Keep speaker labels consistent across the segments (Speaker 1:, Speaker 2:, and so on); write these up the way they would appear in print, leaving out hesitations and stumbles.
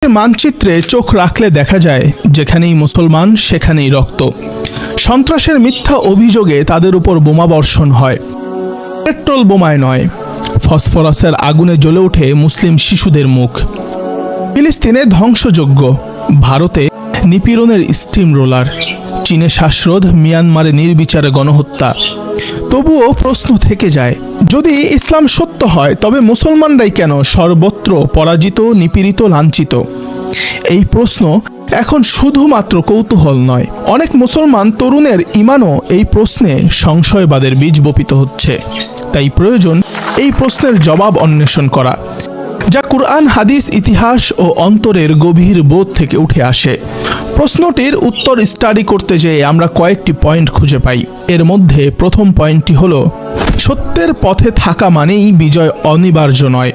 Speaker 1: মানচিত্রে চোখ রাখলে দেখা যায় যেখানেই মুসলমান সেখানেই রক্ত। সন্ত্রাসের মিথ্যা অভিযোগে তাদের উপর বোমাবর্ষণ হয়। পেট্রোল বোমায় নয়, ফসফরাসের আগুনে জ্বলে ওঠে মুসলিম শিশুদের মুখ। ফিলিস্তিনে ধ্বংসযজ্ঞ, ভারতে নিপীড়নের স্টিম রোলার, চীনে শ্বাসরোধ, মিয়ানমারে নির্বিচারে গণহত্যা। তবুও প্রশ্ন থেকে যায়, যদি ইসলাম সত্য হয় তবে মুসলমানরাই কেন সর্বত্র পরাজিত, নিপীড়িত, লাঞ্ছিত? এই প্রশ্ন এখন শুধুমাত্র কৌতূহল নয়, অনেক মুসলমান তরুণের ইমানও এই প্রশ্নে সংশয়বাদের বীজ বপিত হচ্ছে। তাই প্রয়োজন এই প্রশ্নের জবাব অন্বেষণ করা, যা কুরআন, হাদিস, ইতিহাস ও অন্তরের গভীর বোধ থেকে উঠে আসে। প্রশ্নটির উত্তর স্টাডি করতে যেয়ে আমরা কয়েকটি পয়েন্ট খুঁজে পাই। এর মধ্যে প্রথম পয়েন্টটি হলো, সত্যের পথে থাকা মানেই বিজয় অনিবার্য নয়,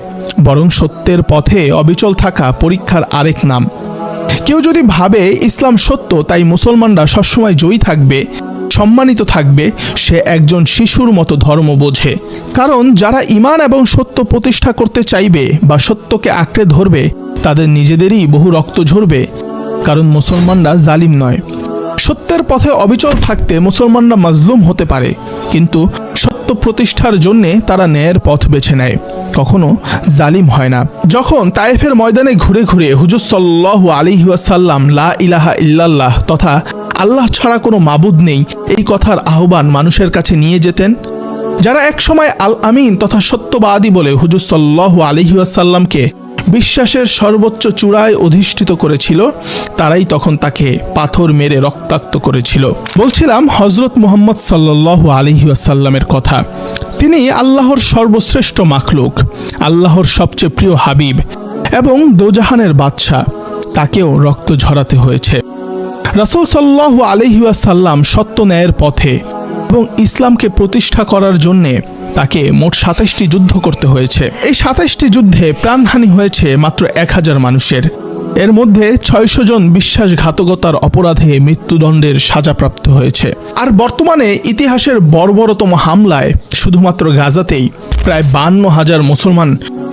Speaker 1: বরং সত্যের পথে অবিচল থাকা পরীক্ষার আরেক নাম। কেউ যদি ভাবে ইসলাম সত্য তাই মুসলমানরা সবসময় জয়ী থাকবে, সম্মানিত থাকবে, সে একজন শিশুর মতো ধর্ম বোঝে। কারণ যারা ঈমান এবং সত্য প্রতিষ্ঠা করতে চাইবে বা সত্যকে আঁকড়ে ধরবে, তাদের নিজেদেরই বহু রক্ত ঝরবে। কারণ মুসলমানরা জালিম নয়। সত্যের পথে অবিচল থাকতে মুসলমানরা মাজলুম হতে পারে, কিন্তু সত্য প্রতিষ্ঠার জন্যে তারা ন্যায়ের পথ বেছে নেয়, কখনো জালিম হয় না। যখন তায়েফের ময়দানে ঘুরে ঘুরে হুজুর সাল্লাল্লাহু আলাইহি ওয়াসাল্লাম লা ইলাহা ইল্লাল্লাহ তথা আল্লাহ ছাড়া কোনো মাবুদ নেই এই কথার আহ্বান মানুষের কাছে নিয়ে যেতেন, যারা একসময় আল আমিন তথা সত্যবাদী বলে হুজুর সাল্লাল্লাহু আলাইহি ওয়াসাল্লামকে বিশ্বাসের সর্বোচ্চ চূড়ায় অধিষ্ঠিত করেছিল, তারাই তখন তাকে পাথর মেরে রক্তাক্ত করেছিল। বলছিলাম হযরত মুহাম্মদ সাল্লাল্লাহু আলাইহি ওয়াসাল্লামের কথা। তিনি আল্লাহর সর্বশ্রেষ্ঠ মাখলুক, আল্লাহর সবচেয়ে প্রিয় হাবিব এবং দোজাহানের বাদশা। তাকেও রক্ত ঝরাতে হয়েছে। রাসূল সাল্লাল্লাহু আলাইহি ওয়াসাল্লাম সত্য ন্যায়ের পথে এবং ইসলামকে প্রতিষ্ঠা করার জন্যে তাকে মোট ২৭টি যুদ্ধ করতে হয়েছে। এই ২৭টি যুদ্ধে প্রাণহানি হয়েছে মাত্র ১০০০ মানুষের। এর মধ্যে ৬০০ জন বিশ্বাসঘাতকতার অপরাধে মৃত্যুদণ্ডের সাজাপ্রাপ্ত হয়েছে। আর বর্তমানে ইতিহাসের বর্বরতম হামলায় শুধুমাত্র গাজাতেই প্রায় ৫২,০০০ মুসলমান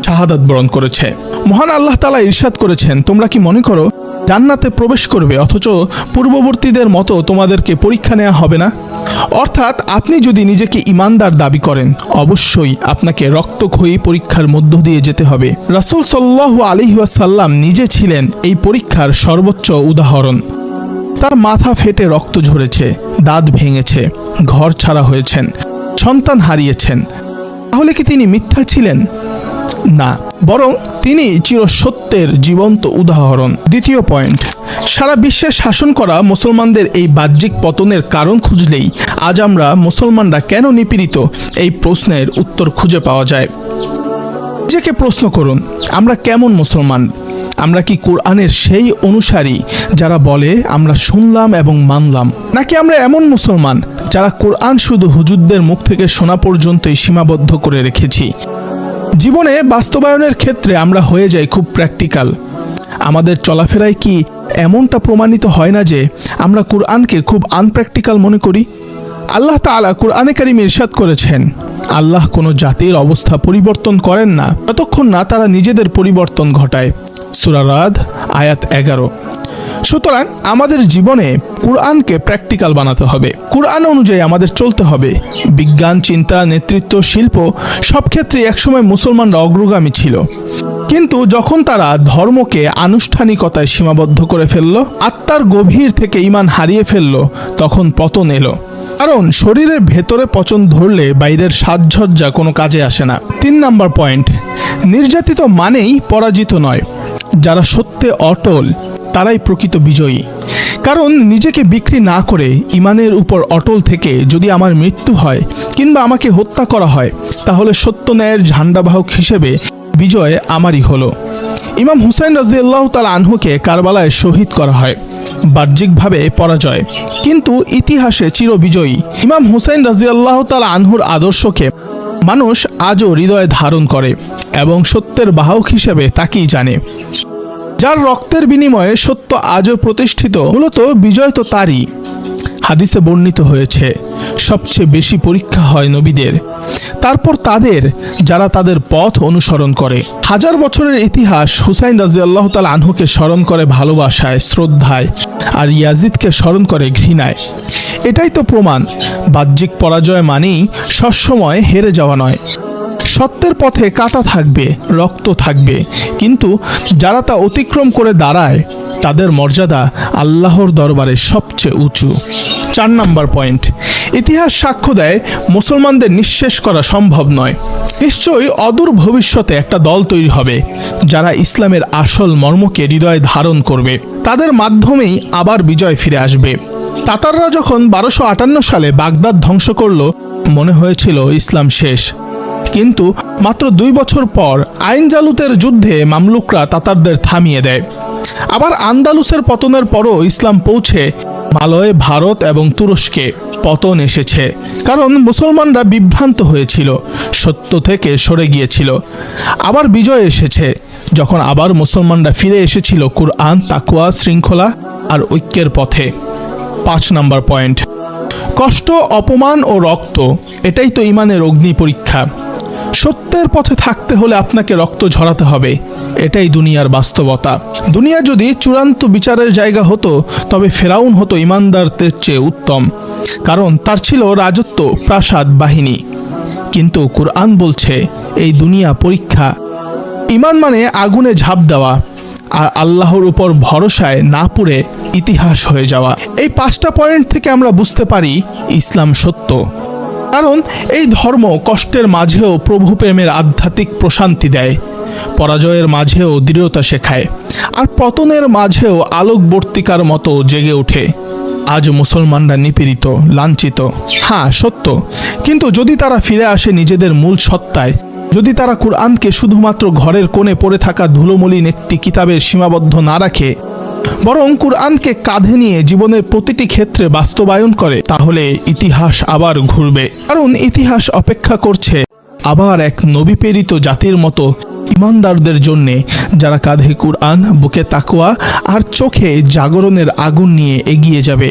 Speaker 1: শাহাদাত বরণ করেছে। মহান আল্লাহ তাআলা ইরশাদ করেছেন, তোমরা কি মনে করো জান্নাতে প্রবেশ করবে অথচ পূর্ববর্তীদের মতো তোমাদেরকে পরীক্ষা নেওয়া হবে না? অর্থাৎ আপনি যদি নিজেকে ঈমানদার দাবি করেন, অবশ্যই আপনাকে রক্তক্ষয়ী পরীক্ষার মধ্য দিয়ে যেতে হবে। রাসূল সাল্লাল্লাহু আলাইহি ওয়াসাল্লাম নিজে ছিলেন এই পরীক্ষার সর্বোচ্চ উদাহরণ। তার মাথা ফেটে রক্ত ঝরেছে, দাঁত ভেঙেছে, ঘর ছাড়া হয়েছেন, সন্তান হারিয়েছেন। তাহলে কি তিনি মিথ্যা ছিলেন? না, বরং তিনি চিরসত্যের জীবন্ত উদাহরণ। দ্বিতীয় পয়েন্ট, সারা বিশ্বে শাসন করা মুসলমানদের এই বাহ্যিক পতনের কারণ খুঁজলেই আজ আমরা মুসলমানরা কেন নিপীড়িত এই প্রশ্নের উত্তর খুঁজে পাওয়া যায়। নিজেকে প্রশ্ন করুন, আমরা কেমন মুসলমান? আমরা কি কোরআনের সেই অনুসারী যারা বলে আমরা শুনলাম এবং মানলাম, নাকি আমরা এমন মুসলমান যারা কোরআন শুধু হুজুরদের মুখ থেকে শোনা পর্যন্তই সীমাবদ্ধ করে রেখেছি? জীবনে বাস্তবায়নের ক্ষেত্রে আমরা হয়ে যাই খুব প্র্যাকটিক্যাল। আমাদের চলাফেরায় কি এমনটা প্রমাণিত হয় না যে আমরা কোরআনকে খুব আনপ্র্যাকটিক্যাল মনে করি? আল্লাহ তাআলা কোরআনে কারিমে ইরশাদ করেছেন, আল্লাহ কোনো জাতির অবস্থা পরিবর্তন করেন না যতক্ষণ না তারা নিজেদের পরিবর্তন ঘটায়। সূরা রাদ আয়াত ১১। সুতরাং আমাদের জীবনে কোরআনকে প্র্যাকটিক্যাল বানাতে হবে, কোরআন অনুযায়ী আমাদের চলতে হবে। বিজ্ঞান, চিন্তা, নেতৃত্ব, শিল্প সব ক্ষেত্রে একসময় মুসলমানরা অগ্রগামী ছিল, কিন্তু যখন তারা ধর্মকে আনুষ্ঠানিকতায় সীমাবদ্ধ করে ফেলল, আত্মার গভীর থেকে ঈমান হারিয়ে ফেলল, তখন পতন এলো। কারণ শরীরের ভেতরে পচন ধরলে বাইরের সাজসজ্জা কোনো কাজে আসে না। ৩ নম্বর পয়েন্ট, নির্যাতিত মানেই পরাজিত নয়, যারা সত্যে অটল তারাই প্রকৃত বিজয়ী। কারণ নিজেকে বিক্রি না করে ঈমানের উপর অটল থেকে যদি আমার মৃত্যু হয় কিংবা আমাকে হত্যা করা হয়, তাহলে সত্য ন্যায়ের ঝান্ডাবাহক হিসেবে বিজয় আমারই হলো। ইমাম হুসাইন রাদিয়াল্লাহু তাআলা আনহুকে কারবালায় শহীদ করা হয়, বাহ্যিকভাবে পরাজয় কিন্তু ইতিহাসে চিরবিজয়ী। ইমাম হুসাইন রাদিয়াল্লাহু তাআলা আনহুর আদর্শকে মানুষ আজও হৃদয়ে ধারণ করে এবং সত্যের বাহক হিসেবে তাকেই জানে। যার রক্তের বিনিময়ে সত্য আজও প্রতিষ্ঠিত, মূলত বিজয় তো তারই। হাদিসে বর্ণিত হয়েছে, সবচেয়ে বেশি পরীক্ষা হয় নবীদের, তারপর তাদের যারা তাদের পথ অনুসরণ করে। হাজার বছরের ইতিহাস হুসাইন রাদিয়াল্লাহু তাআলা আনহুকে স্মরণ করে ভালোবাসায়, শ্রদ্ধায়, আর ইয়াজিদকে স্মরণ করে ঘৃণায়। এটাই তো প্রমাণ, বাহ্যিক পরাজয় মানেই সবসময় হেরে যাওয়া নয়। সত্যের পথে কাঁটা থাকবে, রক্ত থাকবে, কিন্তু যারা তা অতিক্রম করে দাঁড়ায় তাদের মর্যাদা আল্লাহর দরবারে সবচেয়ে উঁচু। 4 নম্বর পয়েন্ট, ইতিহাস সাক্ষ্য দেয় মুসলমানদের নিঃশেষ করা সম্ভব নয়। নিশ্চয়ই অদূর ভবিষ্যতে একটা দল তৈরি হবে যারা ইসলামের আসল মর্মকে হৃদয়ে ধারণ করবে। তাদের মাধ্যমেই আবার বিজয় ফিরে আসবে। তাতাররা যখন 1258 সালে বাগদাদ ধ্বংস করল, মনে হয়েছিল ইসলাম শেষ, কিন্তু মাত্র 2 বছর পর আইন জালুতের যুদ্ধে মামলুকরা তাতারদের থামিয়ে দেয়। আবার আন্দালুসের পতনের পরও ইসলাম পৌঁছে মালয়, ভারত এবং তুরস্কে পতন এসেছে, কারণ মুসলমানরা বিভ্রান্ত হয়েছিল, সত্য থেকে সরে গিয়েছিল। আবার বিজয় এসেছে যখন আবার মুসলমানরা ফিরে এসেছিল কুরআন, তাকওয়া, শৃঙ্খলা আর ঐক্যের পথে। 5 নম্বর পয়েন্ট, কষ্ট, অপমান ও রক্ত এটাই তো ইমানের অগ্নি পরীক্ষা। সত্যের পথে থাকতে হলে আপনাকে রক্ত ঝরাতে হবে, এটাই দুনিয়ার বাস্তবতা। দুনিয়া যদি চূড়ান্ত বিচারের জায়গা হতো তবে ফেরাউন হতো ইমানদারদের চেয়ে উত্তম, কারণ তার ছিল রাজত্ব, প্রাসাদ, বাহিনী। কিন্তু কুরআন বলছে এই দুনিয়া পরীক্ষা। ইমান মানে আগুনে ঝাঁপ দেওয়া আর আল্লাহর উপর ভরসায় না পুড়ে ইতিহাস হয়ে যাওয়া। এই 5টা পয়েন্ট থেকে আমরা বুঝতে পারি ইসলাম সত্য, কারণ এই ধর্ম কষ্টের মাঝেও প্রভু প্রেমের আধ্যাত্মিক প্রশান্তি দেয়, পরাজয়ের মাঝেও দৃঢ়তা শেখায়, আর পতনের মাঝেও আলোকবর্তিকার মতো জেগে ওঠে। আজ মুসলমানরা নিপীড়িত, লাঞ্ছিত, হ্যাঁ সত্য, কিন্তু যদি তারা ফিরে আসে নিজেদের মূল সত্তায়, যদি তারা কুরআনকে শুধুমাত্র ঘরের কোণে পড়ে থাকা ধুলোমলিন একটি কিতাবের সীমাবদ্ধ না রাখে, বরং কুরআনকে কাঁধে নিয়ে জীবনের প্রতিটি ক্ষেত্রে বাস্তবায়ন করে, তাহলে ইতিহাস আবার ঘুরবে। কারণ ইতিহাস অপেক্ষা করছে আবার এক নবী প্রেরিত জাতির মতো ইমানদারদের জন্যে, যারা কাঁধে কুরআন, বুকে তাকওয়া আর চোখে জাগরণের আগুন নিয়ে এগিয়ে যাবে।